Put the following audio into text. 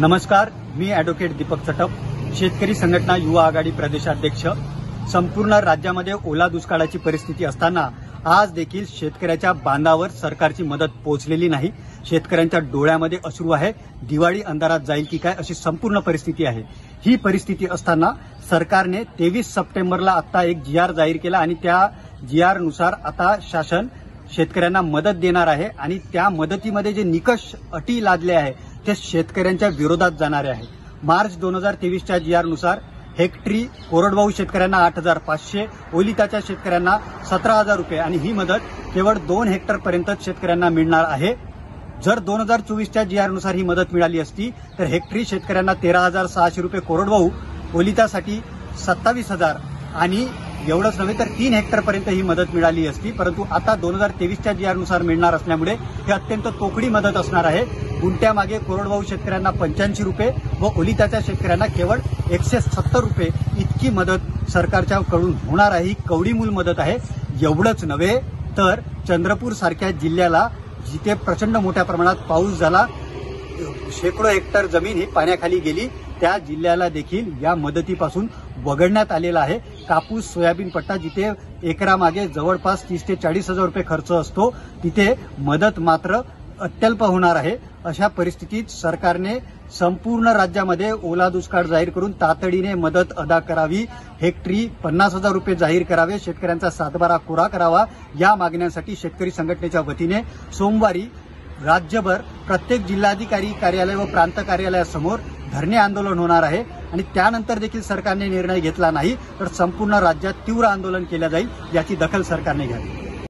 नमस्कार, मी ॲडव्होकेट दीपक चटप, शेतकरी संघटना युवा आघाडी प्रदेशाध्यक्ष। संपूर्ण राज्यामध्ये ओला दुष्काळाची परिस्थिती असताना आज देखील शेतकऱ्याच्या बांधावर सरकारची मदत पोहोचलेली नाही। शेतकऱ्यांच्या डोळ्यामध्ये अश्रू आहे। दिवाळी अंधारात जाईल की काय अशी संपूर्ण परिस्थिती आहे। ही परिस्थिती असताना सरकारने 23 सप्टेंबरला आता एक GR जाहीर केला आणि त्या GR नुसार आता शासन शेतकऱ्यांना मदत देणार आहे आणि त्या मदतीमध्ये जे निकष अटी लादले आहे ते शेतकऱ्यांच्या विरोधात जाणारे आहे। मार्च 2023च्या GR नुसार हेक्टरी कोरडवाहू शेतकऱ्यांना 8,500, ओलिताच्या शेतकऱ्यांना 17,000 रुपये आणि ही मदत केवळ 2 हेक्टरपर्यंतच शेतकऱ्यांना मिळणार आहे। जर 2024च्या GR नुसार ही मदत मिळाली असती तर हेक्टरी शेतकऱ्यांना 13,600 रुपये कोरडवाहू, ओलितासाठी 27,000 आणि एवढंच नव्हे तर 3 हेक्टरपर्यंत ही मदत मिळाली असती। परंतु आता 2023च्या GR नुसार मिळणार असल्यामुळे ही अत्यंत तोकडी मदत असणार आहे। गुंट्यामागे कोरडवाहू शेतकऱ्यांना 85 रुपये व ओलिताच्या शेतकऱ्यांना केवळ 170 रुपये इतकी मदत सरकारच्याकडून होणार आहे। ही कवडीमूल मदत आहे। एवढंच नव्हे तर चंद्रपूर सारख्या जिल्ह्याला जिथे प्रचंड मोठ्या प्रमाणात पाऊस झाला, शेकडो हेक्टर जमीन ही पाण्याखाली गेली, त्या जिल्ह्याला देखील या मदतीपासून वगळण्यात आलेला आहे। कापूस, सोयाबीन पट्टा जिथे एकरामागे जवळपास 30 ते 40,000 रुपये खर्च असतो तिथे मदत मात्र अत्यल्प होणार आहे। अशा परिस्थितीत सरकारने संपूर्ण राज्यामध्ये ओला दुष्काळ जाहीर करून तातडीने मदत अदा करावी, हेक्टरी 50,000 रुपये जाहीर करावे, शेतकऱ्यांचा सातबारा कोरा करावा। या मागण्यांसाठी शेतकरी संघटनेच्या वतीने सोमवारी राज्यभर प्रत्येक जिल्हाधिकारी कार्यालय व प्रांत कार्यालयासमोर धरणे आंदोलन होणार आहे आणि त्यानंतर देखील सरकारने निर्णय घेतला नाही तर संपूर्ण राज्यात तीव्र आंदोलन केले जाईल, याची दखल सरकारने घ्यावी।